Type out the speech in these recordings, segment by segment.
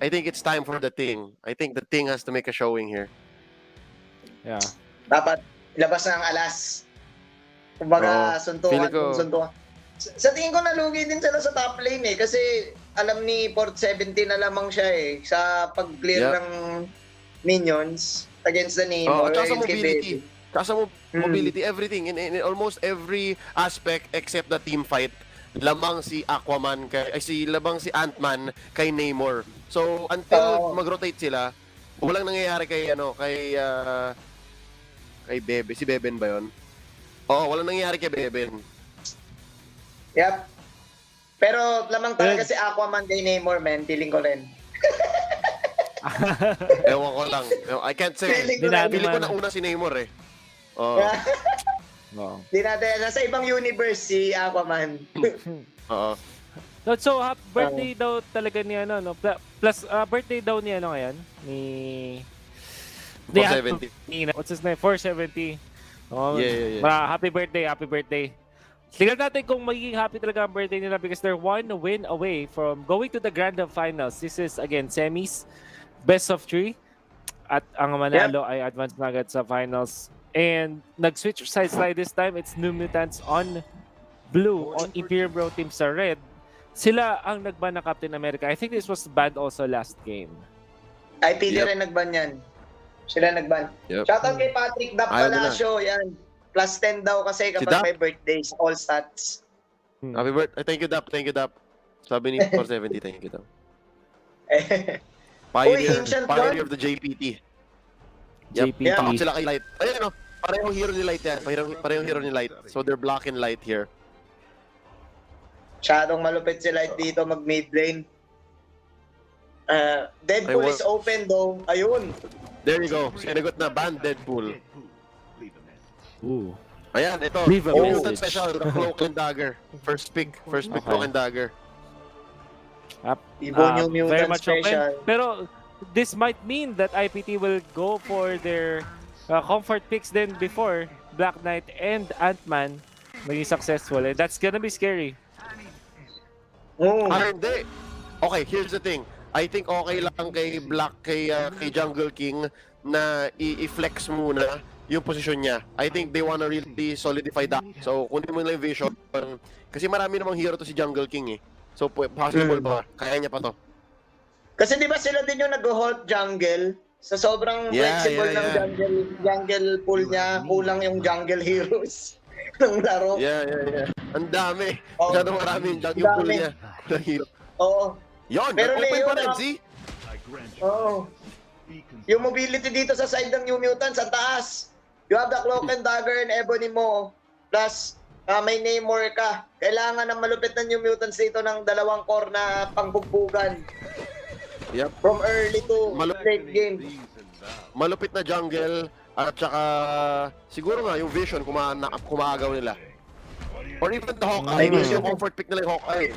I think it's time for the Ting. I think the Ting has to make a showing here. Yeah. Dapat labas na ang alas. Kumbaga, suntukan kung suntukan. Sa tingin ko nalugi din sila sa top lane eh. Kasi alam ni Port 70 na lamang siya eh. Sa pag-clear ng minions against the Namor. Tsaka sa mobility. Tsaka sa mobility, everything. In almost every aspect except the team fight. Lamang si Aquaman, lamang si Ant-Man kay Namor. So, until mag-rotate sila, walang nangyayari kay Bebe. Si Beben ba yun? Oo, walang nangyayari kay Beben. Yep. Pero lamang talaga si Aquaman kay Namor, man. Feeling ko rin. Ewan ko lang. I can't say. Feeling ko na una si Namor eh. Oo. Di natin, nasa ibang universe si Aquaman. Oo. So, birthday daw talaga ni ano, no? Plus, birthday daw ni ano ngayon? Ni... 470. What's his name? 470. Oh, yeah. Happy birthday, happy birthday. Tingnan natin kung magiging happy talaga ang birthday nila because they're one win away from going to the Grand Finals. This is, again, semis, best of 3. At ang manalo ay advance na agad sa finals. And nag-switch side slide this time. It's New Mutants on blue, on Imperium Proteam sa red. Sila ang nagban na Captain America. I think this was banned also last game. IPD rin nagban yan. Sila nagban. Shoutout kay Patrick Dap Palacio. Yan. Plus 10 daw kasi kapag may birthday sa all stats. Happy birthday. Thank you, Dap. Thank you, Dap. Sabi ni 470, thank you, Dap. Pioneer of the JPT. JPT. Takot sila kay Light. Ayun, no? Parehong hero ni Light yan. Parehong hero ni Light. So they're blocking Light here. Masyadong malupit si Light dito mag-mid lane. Deadpool is open though. Ayun. There you go. Sinagot na ban Deadpool. Ooh. Ayan, ito. Mutant special, the Cloak and Dagger. First pick Cloak and Dagger. EVO New Mutant special. Open. Pero this might mean that IPT will go for their comfort picks then before Black Knight and Ant-Man maging successful. And that's gonna be scary. Hindi. Okay, here's the thing. I think okay lang kay Jungle King na i-flex muna yung posisyon niya. I think they wanna really solidify that. So, kunin mo lang yung vision. Kasi marami namang hero to si Jungle King eh. So, possible ba? Kaya niya pa to. Kasi di ba sila din yung nag-hold jungle? Sa sobrang flexible ng jungle pool niya, kulang yung jungle heroes ng laro. Yeah. Ang dami. Masyadong marami yung jungle pool niya. Oo. Yun, pero open pa rin, see? Oo. Yung mobility dito sa side ng New Mutants, ang taas. You have the Cloak and Dagger and Ebony mo. Plus, may Namor ka. Kailangan ng malupit na New Mutants dito ng dalawang core na pangbugbugan. Yep. From early to late game. Malupit na jungle at saka siguro nga yung vision kumaagaw nila. Or even the Hawkeye. Yung comfort pick nila yung Hawkeye.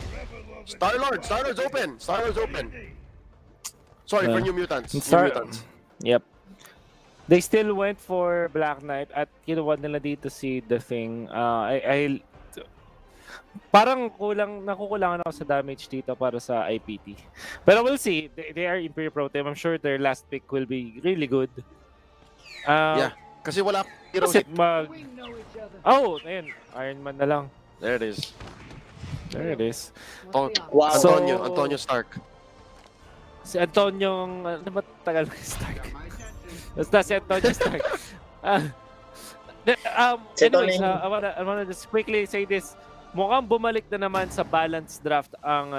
Star-Lord's open. Sorry, for New Mutants. Yep. They still went for Black Knight at kinuha nila dito si The Thing. Parang nakukulangan ako sa damage dito para sa IPT. Pero we'll see. They are Imperium Proteam. I'm sure their last pick will be really good. Kasi wala hero ayun. Iron Man na lang. There it is. Wow. Antonio Stark. Si Antonio, ano ba tagal Stark? Basta si Antonio Stark. Anyways, I wanna just quickly say this. Mukhang bumalik na naman sa balanced draft ang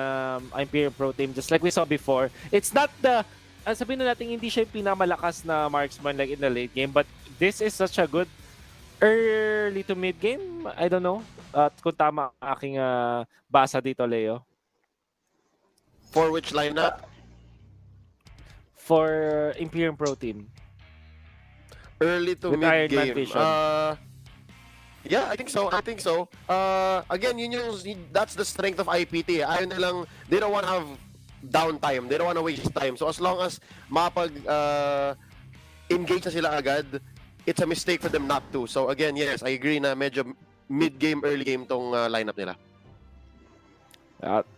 Imperium Proteam just like we saw before. It's not sabihin na natin hindi siya yung pinamalakas na marksman like in the late game, but this is such a good early to mid game. I don't know. Kung tama ang aking basa dito, Leo. For which lineup? For Imperium Proteam. Early to with mid game. Yeah, I think so. Again, that's the strength of IPT. Ayaw nilang, they don't want to have downtime. They don't want to waste time. So as long as engage na sila agad, it's a mistake for them not to. So again, yes, I agree na medyo mid-game, early game tong lineup nila.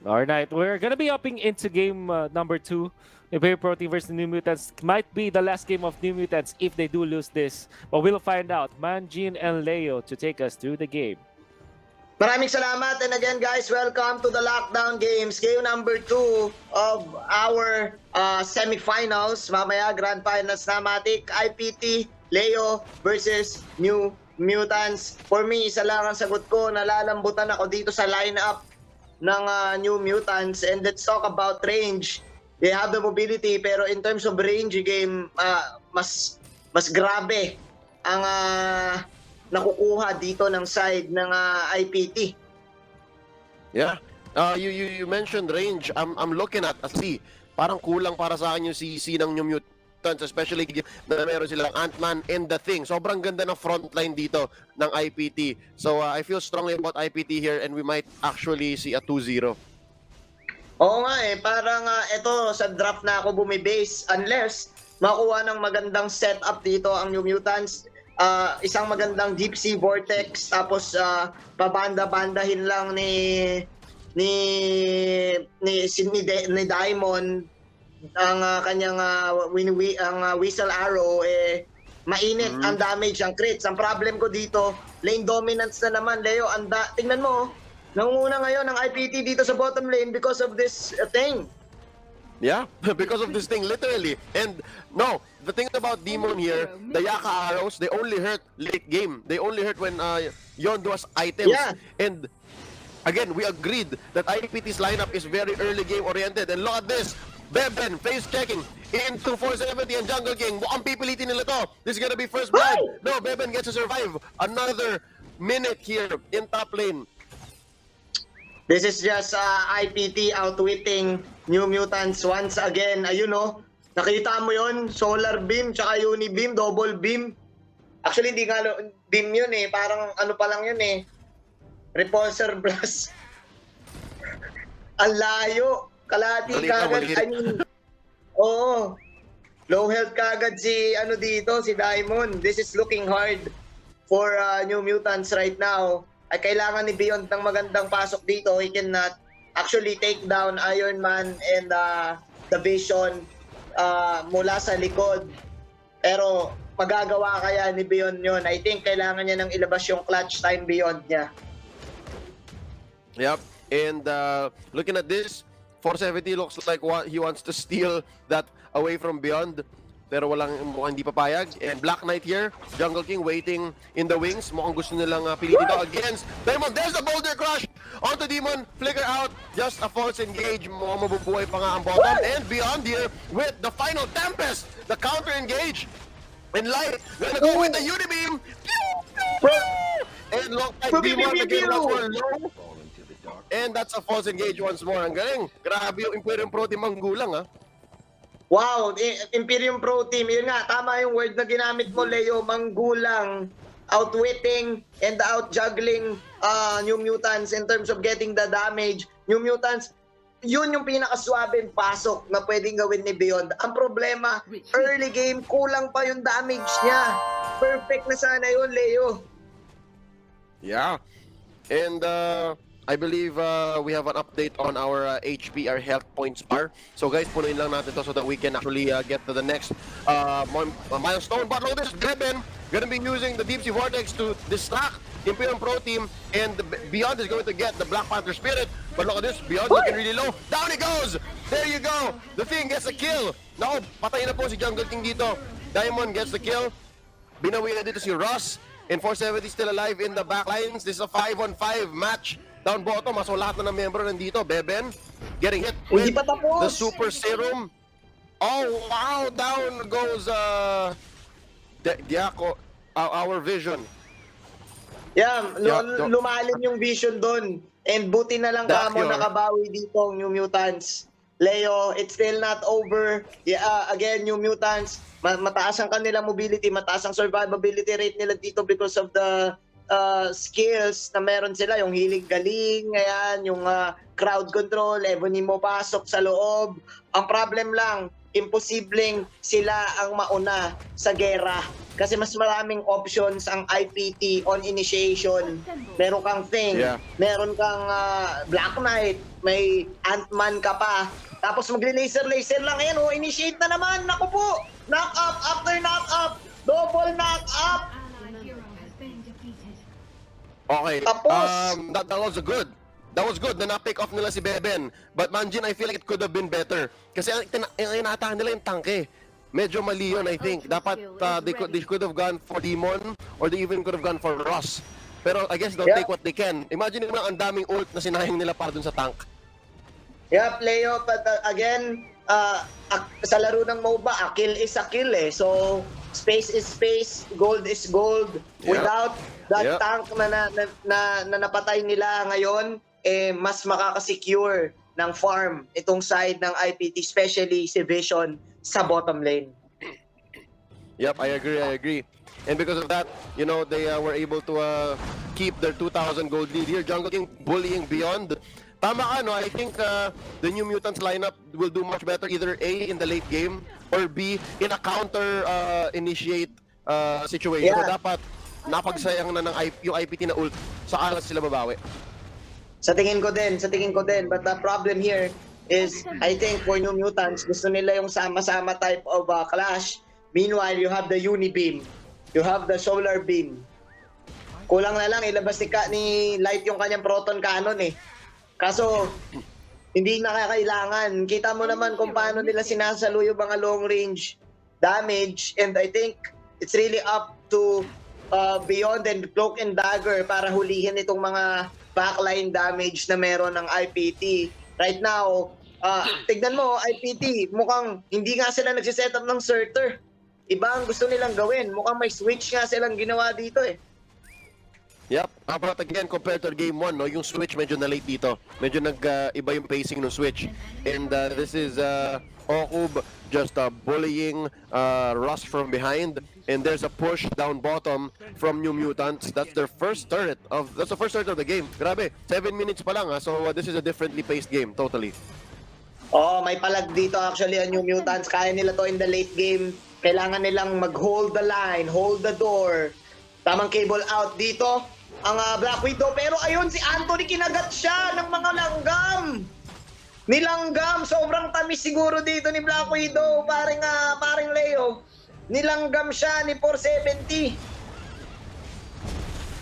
Alright, we're gonna be upping into game number 2 Imperium Proteam versus New Mutants might be the last game of New Mutants if they do lose this. But we'll find out. Manjin and Leo to take us through the game. Maraming salamat, and again guys, welcome to the Lockdown Games, game number 2 of our semifinals. Mamaya Grand Finals na Matic, IPT, Leo versus New Mutants. For me, isa lang ang sagot ko, nalalambutan ako dito sa lineup ng New Mutants, and let's talk about range. They have the mobility, pero in terms of range game, mas grabe ang nakukuha dito ng side ng IPT. Yeah. You mentioned range. I'm looking at C. Parang kulang para sa akin yung CC ng New Mutants, especially na meron silang Ant-Man and the Thing. Sobrang ganda ng frontline dito ng IPT. So I feel strongly about IPT here, and we might actually see a 2-0. Oo nga parang ito sa draft na ako bumibase unless makuha ng magandang setup dito ang New Mutants. Isang magandang deep sea vortex, tapos pabanda-bandahin lang ni Diamond ang kanyang whistle arrow, mainit ang damage, ang crits. Ang problem ko dito, lane dominance na naman, Leo. Tingnan mo, nangunguna ngayon ang IPT dito sa bottom lane because of this thing. Yeah, because of this thing, literally. And no, the thing about Demon here, the Yaka arrows, they only hurt late game. They only hurt when Yondu has items. Yeah. And again, we agreed that IPT's lineup is very early game oriented. And look at this, Beben face checking into 470 and Jungle King. Mukhang pipilitin nila to. This is gonna be first blood. No, Beben gets to survive another minute here in top lane. This is just IPT outwitting New Mutants once again. Ayun nakita mo yon, solar beam tsaka unibeam, double beam. Actually hindi nga beam yun parang ano pa lang yun repulsor blast. Ang layo, kalahati kagad. I mean, low health kagad si dito, si Diamond. This is looking hard for New Mutants right now. Ay kailangan ni Beyond ng magandang pasok dito. He cannot actually take down Iron Man and the Vision mula sa likod. Pero magagawa kaya ni Beyond yun? I think kailangan niya nang ilabas yung clutch time Beyond niya. Yep. And looking at this, 470 looks like he wants to steal that away from Beyond. Pero mukhang hindi papayag. And Black Knight here, Jungle King waiting in the wings. Mukhang gusto nilang pilitin ito against Diamond. There's the boulder crush onto Demon. Flicker out. Just a false engage. Mukhang mabubuhay pa nga ang bottom. And Beyond here with the final Tempest. The counter engage. And Light gonna go with the Unibeam. And long time Demon again once more low. And that's a false engage once more. Ang galing. Grabe yung Imperium Proteam manggulang Wow, Imperium Proteam, yun nga, tama yung word na ginamit mo, Leo, manggulang, outwitting, and out-juggling New Mutants in terms of getting the damage. New Mutants, yun yung pinakaswabing pasok na pwedeng gawin ni Beyond. Ang problema, early game, kulang pa yung damage niya. Perfect na sana yun, Leo. Yeah. And I believe we have an update on our HP, our health points bar. So guys, punuin lang natin to so that we can actually get to the next milestone. But look at this, Beben gonna be using the Deep Sea Vortex to distract Imperium Pro Team, and Beyond is going to get the Black Panther Spirit. But look at this, Beyond looking really low. Down he goes! There you go! The Thing gets a kill. Now, patay na po si Jungle King dito. Diamond gets the kill. Binawi na dito si Ross. And 470 still alive in the backlines. This is a 5-on-5 match. Down bottom, so lahat na ng membro nandito. Beben getting hit with the Super Serum. Oh, wow! Down goes Diaco, our Vision. Yeah, lumalim yung Vision doon. And buti na lang kamo nakabawi dito ang New Mutants. Leo, it's still not over. Yeah, again, New Mutants, mataas ang kanilang mobility, mataas ang survivability rate nila dito because of the skills na meron sila, yung hilig galing, ayan, yung crowd control, Ebony mo pasok sa loob. Ang problem lang, imposibleng sila ang mauna sa gera. kasi mas maraming options ang IPT on initiation. Meron kang Thing, meron kang Black Knight, may Ant-Man ka pa. Tapos magle-laser lang. Ayan, initiate na naman. Naku po! Knock up after knock up. Double knock up. Okay. Tapos, That was good. That was good na na-pick off nila si Beben. But Manjin, I feel like it could have been better. Kasi ang inatahan nila yung tanke. Medyo mali yun, I think. Dapat they could have gone for Demon or they even could have gone for Ross. Pero I guess they'll take what they can. Imagine mo ang daming ult na sinayang nila para dun sa tank. Yeah, Leo, but again, sa laro ng MOBA, a kill is a kill eh. So, space is space, gold is gold. Without that tank na napatay nila ngayon, mas makakasecure ng farm itong side ng IPT, especially si Vision sa bottom lane. Yep, I agree. And because of that, you know, they were able to keep their 2,000 gold lead here. Jungle King bullying beyond. Tama ka, no? I think the New Mutants lineup will do much better either A, in the late game, or B, in a counter-initiate situation. So dapat napagsayang na ng yung IPT na ult, sa alas sila babawi. Sa tingin ko din. But the problem here is, I think for New Mutants, gusto nila yung sama-sama type of clash. Meanwhile, you have the Unibeam. You have the Solar Beam. Kulang na lang, ilabas ni Light yung kanyang Proton Cannon eh. Kaso, hindi nakakailangan. Kita mo naman kung paano nila sinasalo yung mga long range damage. And I think it's really up to Beyond and Cloak and Dagger para hulihin itong mga backline damage na meron ng IPT. Right now, tignan mo, IPT, mukhang hindi nga sila nagsiset up ng Surtur. Iba ang gusto nilang gawin. Mukhang may switch nga silang ginawa dito eh. Yep. But again, compared to game 1, no, yung switch medyo na late dito. Medyo nag-iba yung pacing ng switch. And this is Okub just bullying Russ from behind. And there's a push down bottom from New Mutants. That's their first turret. That's the first turret of the game. Grabe, 7 minutes pa lang. So this is a differently paced game, totally. Oh, may palag dito actually ang New Mutants. Kaya nila to in the late game. Kailangan nilang mag-hold the line, hold the door. Tamang cable out dito ang Black Widow. Pero ayun, si Anthony kinagat siya ng mga langgam. Nilanggam. Sobrang tamis siguro dito ni Black Widow. Paring Leo. Nilanggam siya ni 470.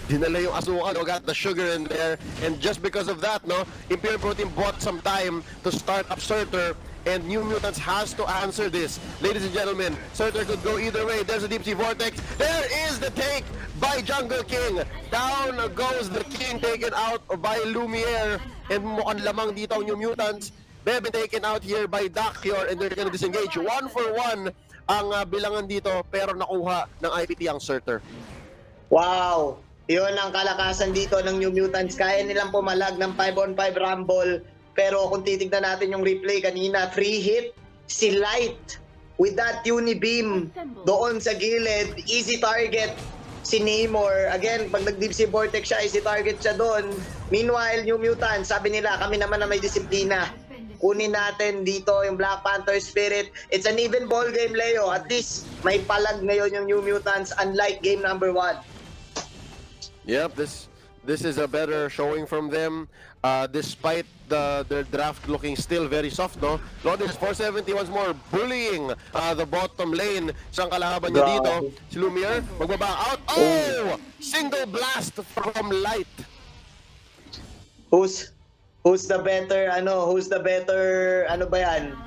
Dinala yung asukal, got the sugar in there. And just because of that, no, Imperium Proteam bought some time to start up Surtur. And New Mutants has to answer this. Ladies and gentlemen, Surtur could go either way. There's a deep sea vortex. There is the take by Jungle King. Down goes the King, taken out by Lumiere. And mukhang lamang dito ang New Mutants. They've been taken out here by Dakior and they're gonna disengage. 1 for 1 ang bilangan dito, pero nakuha ng IPT ang Surtur. Wow! Yun ang kalakasan dito ng New Mutants. Kaya nilang pumalag ng 5-on-5 Rumble. Pero kung titignan natin yung replay kanina, free hit si Light with that Unibeam doon sa gilid. Easy target si Namor. Again, pag nag-deep sea vortex siya, easy target siya doon. Meanwhile, New Mutants, sabi nila, kami naman na may disiplina. Kunin natin dito yung Black Panther Spirit. It's an even ball game, Leo. At least may palag ngayon yung New Mutants unlike game number 1. Yep, this is a better showing from them. Despite their draft looking still very soft, no? Notice 470 once more bullying the bottom lane. Isang kalaban niya dito, si Lumiere, magbaba out. Oh! Single blast from Light. Who's the better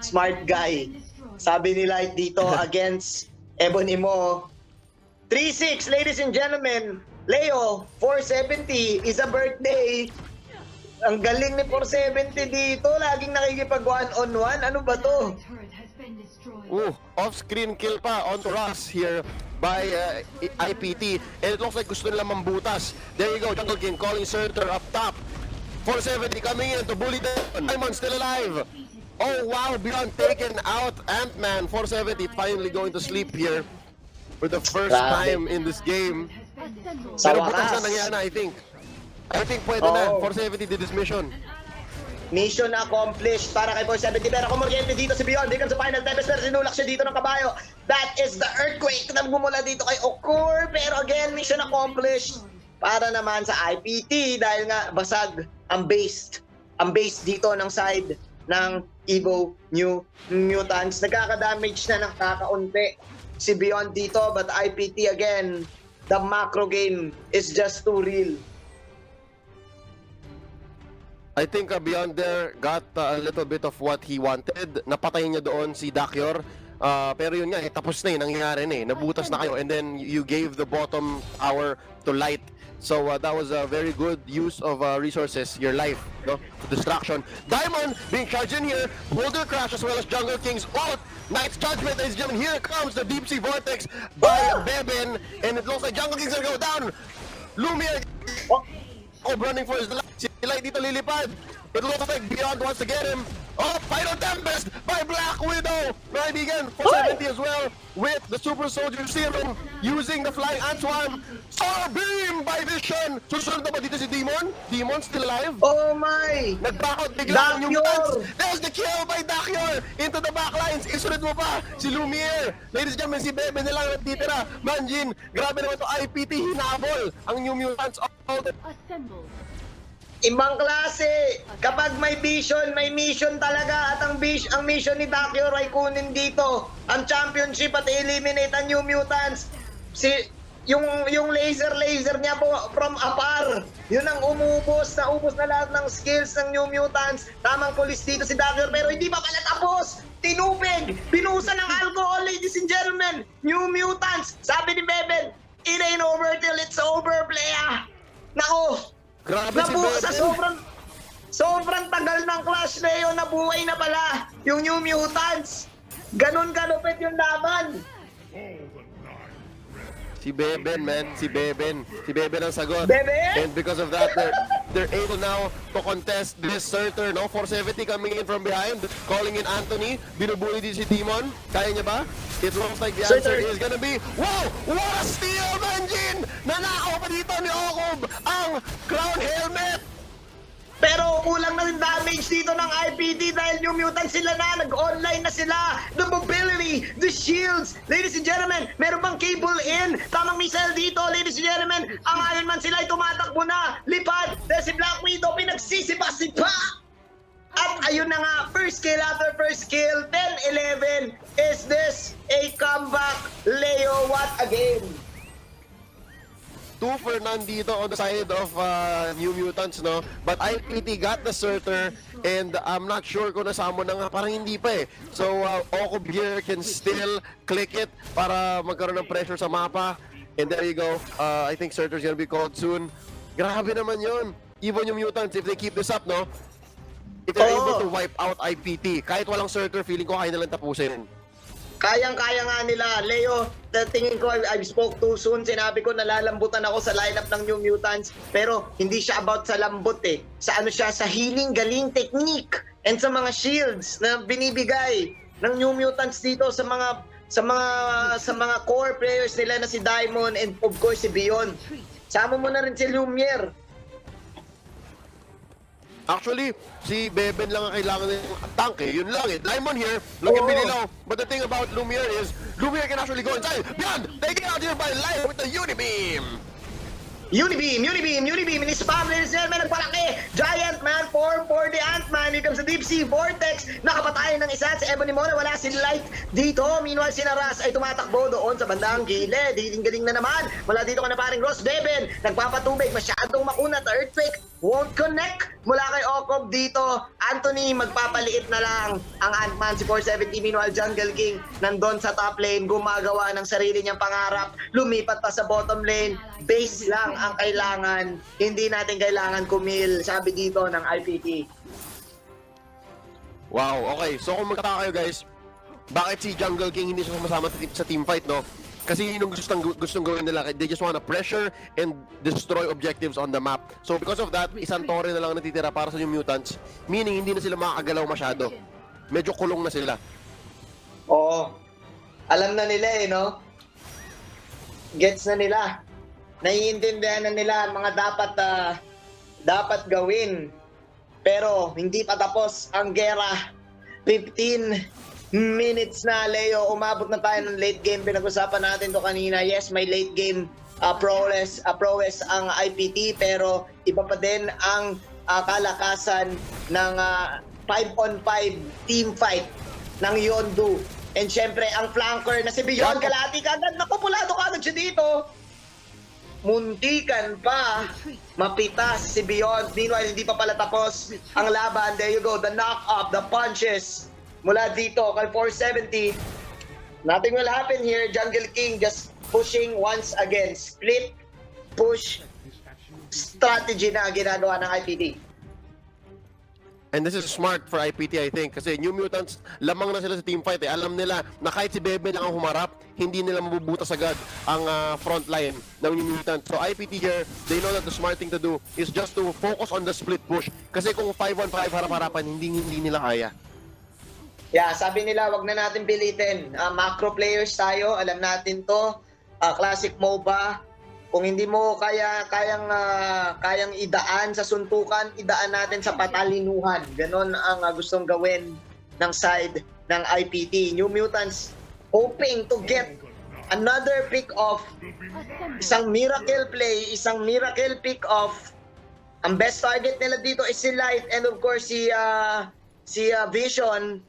smart guy? Sabi ni Light dito against Ebony Mo. 3-6, ladies and gentlemen. Leo, 470 is a birthday. Ang galing ni 470 dito. Laging nakikipag 1-on-1. Ano ba to? Off-screen kill pa onto Ross here by IPT. And it looks like gusto nila mambutas. There you go, Jungle King calling Surtur up top. 470 coming in to bully them. Diamond still alive. Oh wow, Beyond taken out. Ant-Man, 470 finally going to sleep here for the first time in this game. Pero butas na nangyari na, I think. I think pwede na. 470 did this mission. Mission accomplished para kay 470. Pero kumuryente dito si Beyond. Here comes the final tempest. Pero sinulak siya dito ng kabayo. That is the earthquake na bumula dito kay Okur. Pero again, mission accomplished para naman sa IPT dahil nga basag ang base dito ng side ng EVO New Mutants. Nagkaka-damage na ng kakaunti si Beyond dito, but IPT again, the macro game is just too real. I think Beyond there got a little bit of what he wanted. Napatay niya doon si Dakior. Pero yun nga, tapos na nangyayari na nabutas na kayo, and then you gave the bottom tower to light. So that was a very good use of resources, your life, no? Distraction. Diamond being charged in here, Boulder Crash as well as Jungle King's ult. Knight's Judgment, ladies and gentlemen, here comes the Deep Sea Vortex by Beben, and it looks like Jungle King's gonna go down. Lumiere, running for his life. Si Light dito lilipad. It looks like Beyond wants to get him. Oh, Final Tempest by Black Widow. Kaibigan, 470 as well with the Super Soldier Serum using the Flying Ant Swarm. Solar Beam by Vision. Susunod na ba dito si Demon? Demon still alive? Oh my! Nag-backouut bigla yung Dakior! Mutants. There's the kill by Dakior into the backlines. Isunod mo pa si Lumiere. Ladies and gentlemen, si Bebe na lang natitira. Manjin, grabe naman to IPT. Hinabol ang New Mutants all the Ibang klase. Kapag may vision, may mission talaga. At ang mission ni Dakior ay kunin dito ang championship at eliminate ang New Mutants. Yung laser niya po from afar. Yun ang ubos na lahat ng skills ng New Mutants. Tamang pulis dito si Dakior pero hindi pa pala tapos. Tinubig, binusan ng alcohol, ladies and gentlemen. New Mutants, sabi ni Beben, it ain't over till it's over, playa. Nako, grabe si sa Bebe. sobrang tagal ng Clash Leo, nabuhay na pala yung New Mutants. Ganon kalupit yung laban. Si Beben, man. Si Beben ang sagot. Beben? And because of that, they're able now to contest this Surtur, no? 470 coming in from behind, calling in Anthony. Binubuli din si Demon. Kaya niya ba? It looks like the answer is gonna be, wow! What a steal, Manjin! Nanakaw pa dito ni Okob ang Crown Helmet! Pero kulang na rin damage dito ng IPT dahil New Mutants sila na, nag-online na sila. The mobility, the shields. Ladies and gentlemen, meron bang cable in? Tamang missile dito, ladies and gentlemen. Ang Iron Man sila ay tumatakbo na. Lipad, dahil si Black Widow pinagsisipa-sipa. At ayun na nga, first kill after first kill, 10-11. Is this a comeback? Leo, what a game? 2 for none dito on the side of New Mutants, no? But IPT got the Surtur, and I'm not sure kung nasamo na nga, parang hindi pa eh. So, Okob here can still click it para magkaroon ng pressure sa mapa. And there you go. I think Surtur's gonna be called soon. Grabe naman yun. Even New Mutants, if they keep this up, no? If they're able to wipe out IPT, kahit walang Surtur, feeling ko kaya nilang tapusin. Kayang-kaya nga nila. Leo, tingin ko I spoke too soon. Sinabi ko nalalambutan ako sa lineup ng New Mutants. Pero hindi siya about sa lambot eh. Sa ano siya, sa healing, galing, technique. And sa mga shields na binibigay ng New Mutants dito sa mga core players nila na si Diamond and of course si Beyond. Sama mo na rin si Lumiere. Actually, si Beben lang ang kailangan ng tank eh. Yun lang eh. Diamond here, lagyan binilaw. But the thing about Lumiere is, Lumiere can actually go inside. Beyond, taken out here by Light with the Unibeam. Unibeam, ini-spam, ladies and gentlemen, nagpalaki. Giant Man form for the Ant-Man. Here comes the Deep Sea Vortex. Nakapatay ng isa si Ebony Mona. Wala si Light dito. Meanwhile, si Naras ay tumatakbo doon sa bandang gilid. Galing na naman. Wala dito ka na paring Ross Beben. Nagpapatubig. Masyadong makunat. Earthquake won't connect. Mula kay Okob dito. Anthony, magpapaliit na lang ang Ant-Man. Si 470. Meanwhile, Jungle King nandun sa top lane. Gumagawa ng sarili niyang pangarap. Lumipat pa sa bottom lane. Base lang ang kailangan. Hindi natin kailangan kumil, sabi dito ng IPT. Wow, okay. So kung magkataka kayo guys, bakit si Jungle King hindi siya sumasama sa team fight, no? Kasi yun yung gustong gawin nila. They just wanna pressure and destroy objectives on the map. So because of that, isang tore na lang natitira para sa New Mutants. Meaning, hindi na sila makakagalaw masyado. Medyo kulong na sila. Oo. Alam na nila eh, no? Gets na nila. Naiintindihan na nila ang mga dapat gawin. Pero hindi pa tapos ang gera. 15 minutes na, Leo. Umabot na tayo ng late game. Pinag-usapan natin to kanina. Yes, may late game prowess ang IPT, pero iba pa din ang kalakasan ng 5-on-5 team fight ng Yondu. And syempre, ang flanker na si Beyond Galati kagad, nakupulado kagad siya dito. Muntikan pa mapitas si Beyond. Meanwhile, hindi pa pala tapos ang laban. There you go, the knock-up, the punches mula dito kay 470. Nothing will happen here. Jungle King just pushing once again. Split, push, strategy na ginagawa ng IPT. And this is smart for IPT, I think. Kasi New Mutants, lamang na sila sa team fight. Alam nila na kahit si Bebe lang ang humarap, hindi nila mabubutas agad ang front line ng New Mutants. So IPT here, they know that the smart thing to do is just to focus on the split push. Kasi kung 5-on-5 harap-harapan, hindi nila kaya. Yeah, sabi nila, wag na natin pilitin. Macro players tayo, alam natin to. Classic MOBA. Kung hindi mo kayang idaan sa suntukan, idaan natin sa patalinuhan. Ganon ang gustong gawin ng side ng IPT. New Mutants hoping to get another pick-off. Isang miracle play, isang miracle pick-off. Ang best target nila dito is si Light and of course si Vision.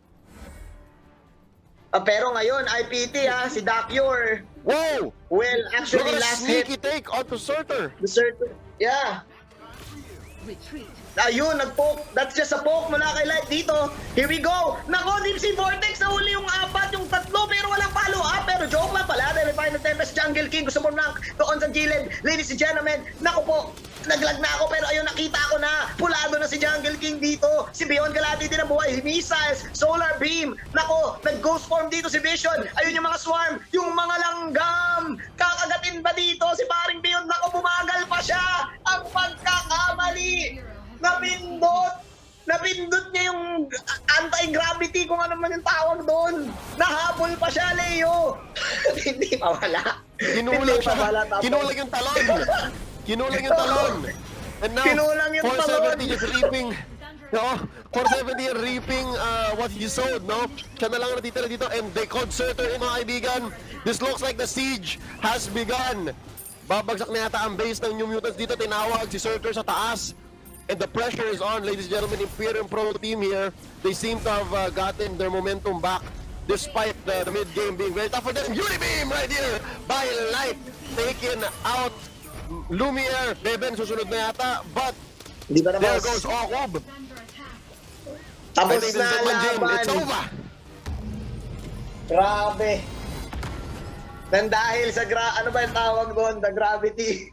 Pero ngayon, IPT si Dakyur. Whoa! Well, actually, Look at last a sneaky hit. take onto Surtur. The Surtur. Yeah. Ayun, nag-poke. That's just a poke mula kay Light dito. Here we go. Nako, Deep Sea Vortex. Nahuli yung apat, yung tatlo, pero walang follow-up. Pero joke lang pala. Dahil Final Tempest, Jungle King. Gusto mo na doon sa gilid. Ladies and gentlemen, nako po. Naglag na ako, pero ayun, nakita ko na. Pulado na si Jungle King dito. Si Beyond Galati din ang buhay. Missiles, Solar Beam. Nako, nag-ghost form dito si Vision. Ayun yung mga swarm, yung mga langgam. Kakagatin ba dito si paring Beyond? Nako, bumagal pa siya. Ang pagkakamali. Napindot niya yung anti-gravity, kung ano man yung tawag doon. Nahabol pa siya, Leo. Hindi pa wala. Kinulang siya. Kinulang yung talon. Kinulang yung talon. And now, Kinulang yung 470 talon. is reaping. No, 470 reaping what he sowed, no? Siya na lang natitira dito and they called Surtur in, mga kaibigan. This looks like the siege has begun. Babagsak na yata ang base ng New Mutants dito. Tinawag si Surtur sa taas. And the pressure is on, ladies and gentlemen. Imperium Proteam here. They seem to have gotten their momentum back despite the mid-game being very tough for them. Unibeam right here by Light. Taken out. Lumiere. Beben susunod na yata. But Di ba there naman? goes Okub. Tapos Ladies na and gentlemen, it's laban. over. Grabe. Nang dahil sa ano ba yung tawag doon? The gravity.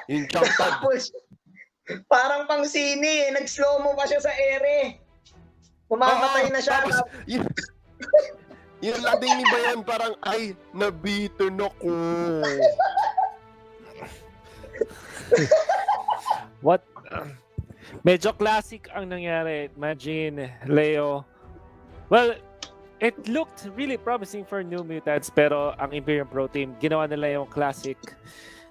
Yung jump pad. Tapos, parang pang sini nag-slow mo pa siya sa ere. Pumamatay na siya. Tapos, yung landing ni Bayan parang, ay, nabito na ko. What? Medyo classic ang nangyari. Imagine, Leo. Well, it looked really promising for New Mutants, pero ang Imperium Proteam, ginawa nila yung classic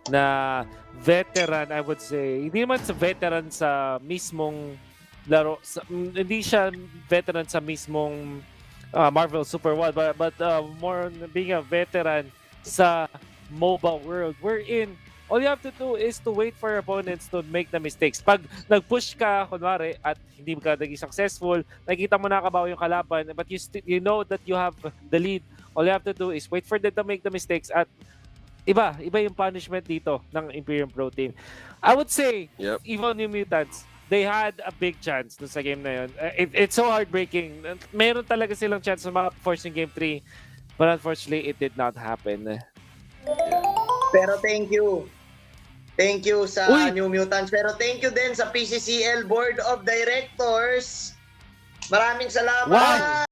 na veteran, I would say. Hindi naman sa veteran sa mismong laro. Hindi siya veteran sa mismong Marvel Super World, but more on being a veteran sa MOBA world. Wherein, all you have to do is to wait for your opponents to make the mistakes. Pag nag-push ka, kunwari, at hindi ka naging successful, nakikita mo nakabaw yung kalaban, but you know that you have the lead. All you have to do is wait for them to make the mistakes at iba yung punishment dito ng Imperium Pro Team. I would say, EVO New Mutants, they had a big chance dun sa game na yun. It's so heartbreaking. Meron talaga silang chance na maka-force yung Game 3, but unfortunately, it did not happen. Pero thank you. Thank you sa New Mutants. Pero thank you din sa PCCL Board of Directors. Maraming salamat. Wow.